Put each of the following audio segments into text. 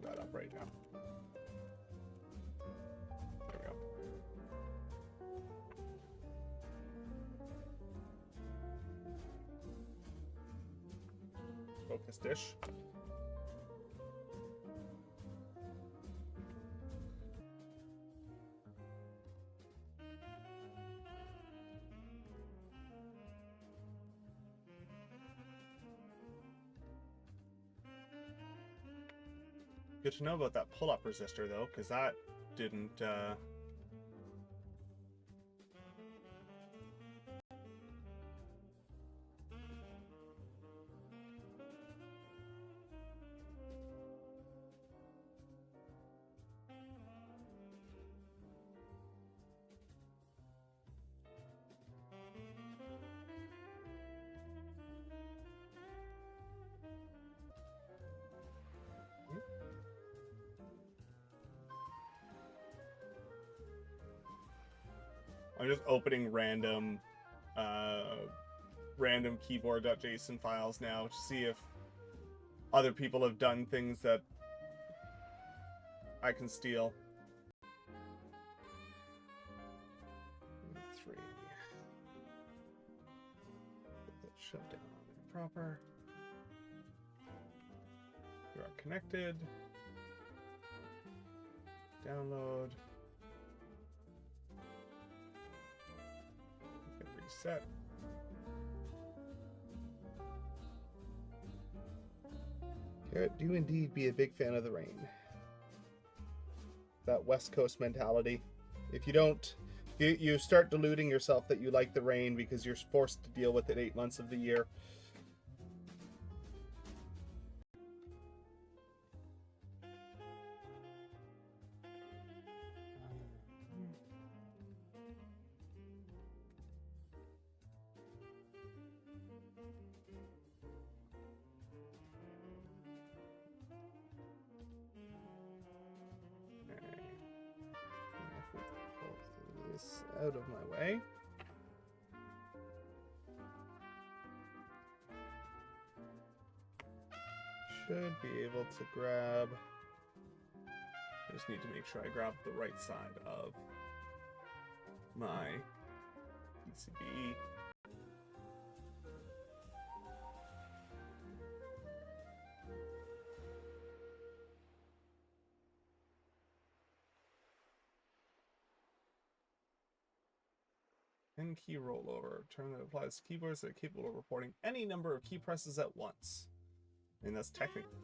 that up right now. There we go. Focus dish. Good to know about that pull-up resistor, though, because that didn't... I'm just opening random keyboard.json files now to see if other people have done things that I can steal. 3. Put that shut down proper. You are connected. Download. Set. Garrett, do indeed be a big fan of the rain. That West Coast mentality. If you don't, you start deluding yourself that you like the rain because you're forced to deal with it 8 months of the year. Out of my way. Should be able to grab. I just need to make sure I grab the right side of my PCB. N key rollover, term that applies to keyboards that are capable of reporting any number of key presses at once. And that's technically.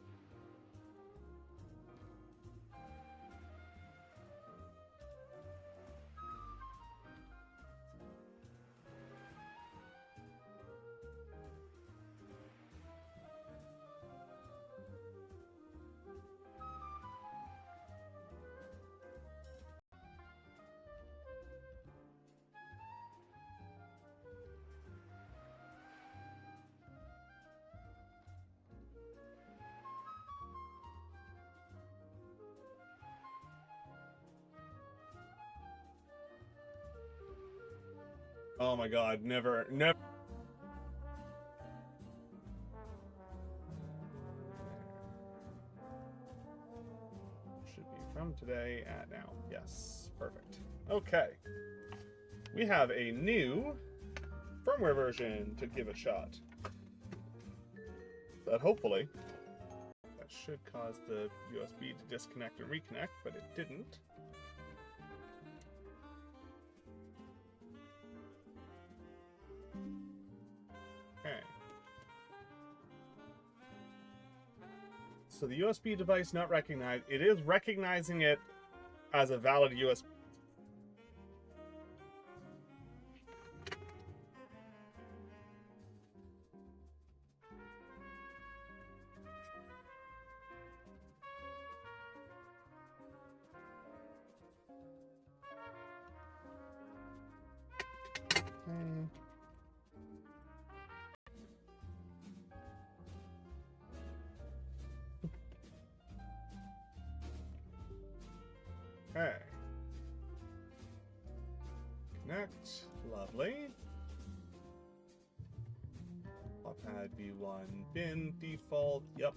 Oh my god, never. Should be from today at now. Yes, perfect. Okay. We have a new firmware version to give a shot. But hopefully, that should cause the USB to disconnect and reconnect, but it didn't. Okay. So the USB device not recognized. It is recognizing it as a valid USB. Okay. Connect. Lovely. iPad V1 bin default. Yep.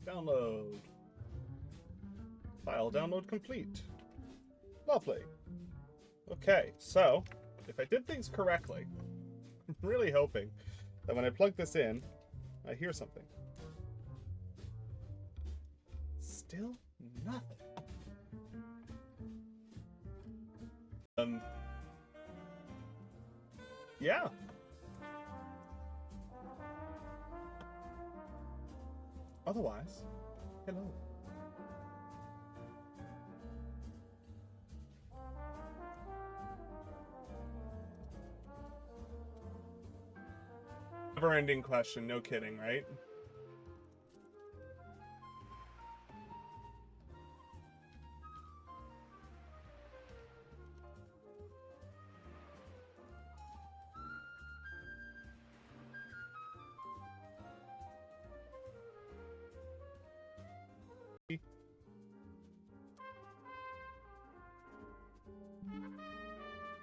Download. File download complete. Lovely. Okay, so if I did things correctly, I'm really hoping that when I plug this in, I hear something. Still nothing. Yeah. Otherwise, hello. Never-ending question, no kidding, right?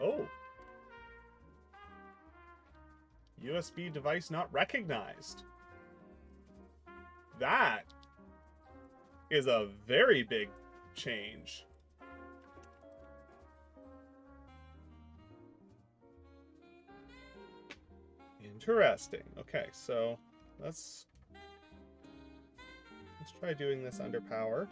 Oh. USB device not recognized. That is a very big change. Interesting. Okay, so let's try doing this under power.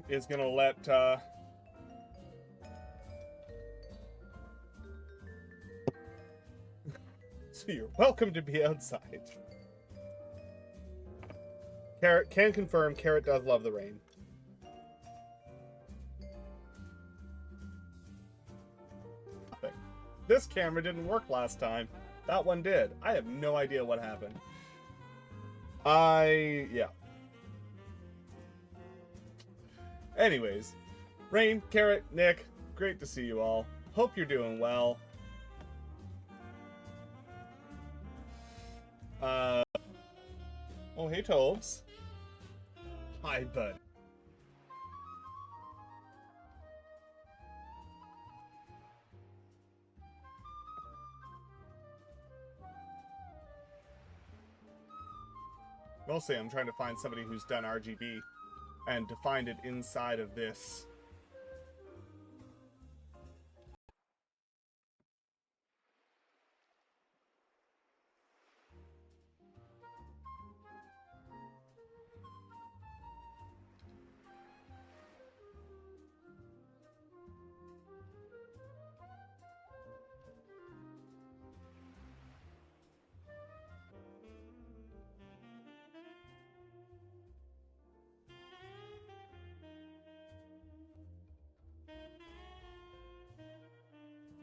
Is gonna let so you're welcome to be outside. Carrot can confirm Carrot does love the rain. This camera didn't work last time. That one did. I have no idea what happened. Yeah. Anyways, Rain, Carrot, Nick, great to see you all. Hope you're doing well. Oh, hey, Tobes. Hi, bud. Mostly, I'm trying to find somebody who's done RGB and to find it inside of this.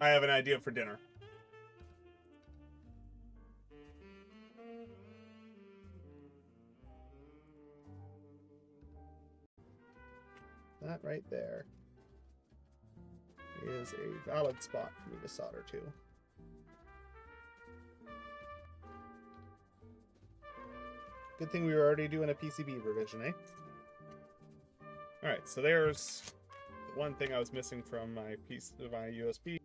I have an idea for dinner. That right there is a valid spot for me to solder to. Good thing we were already doing a PCB revision, eh? Alright, so there's the one thing I was missing from my USB.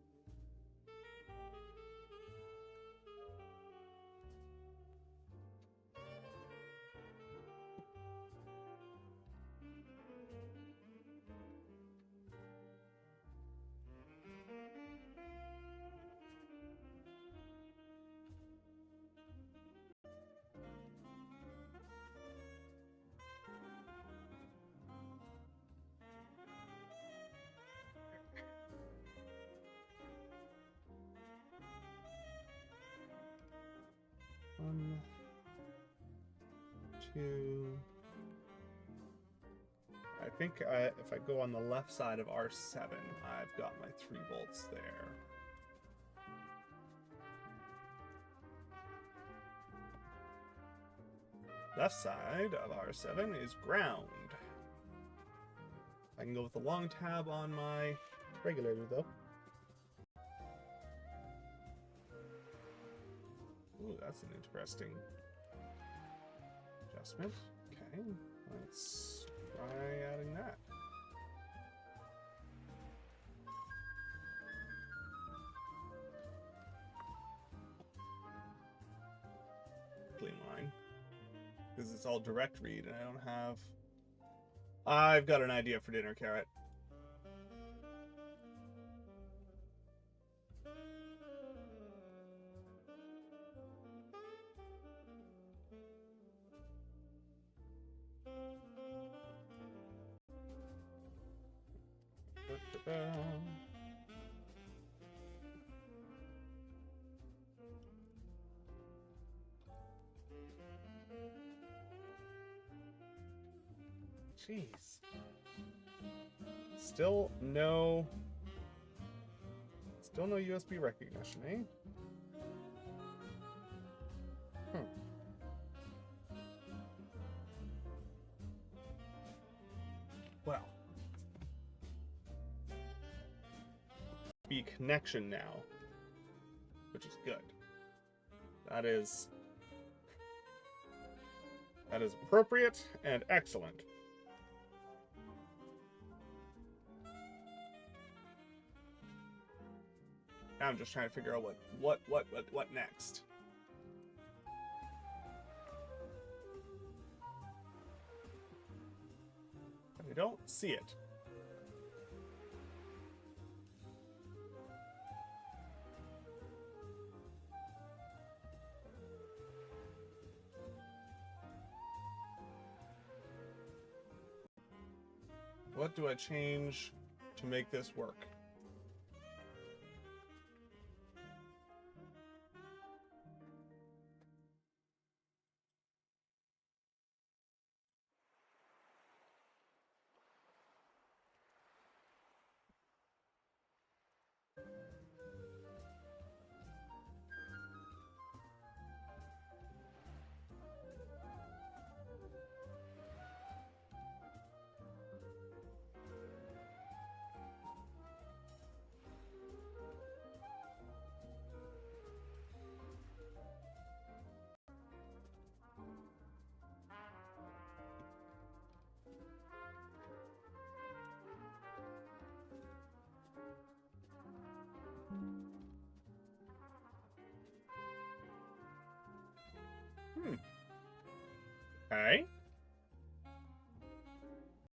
One, two. I think if I go on the left side of R7, I've got my 3 volts there. Left side of R7 is ground. I can go with the long tab on my regulator though. Ooh, that's an interesting adjustment. Okay, let's try adding that. because it's all direct read, and I don't have... I've got an idea for dinner, Carrot. Jeez. Still no USB recognition, eh? Well. Be connection now, which is good. That is appropriate and excellent. Now I'm just trying to figure out what next. I don't see it. What do I change to make this work?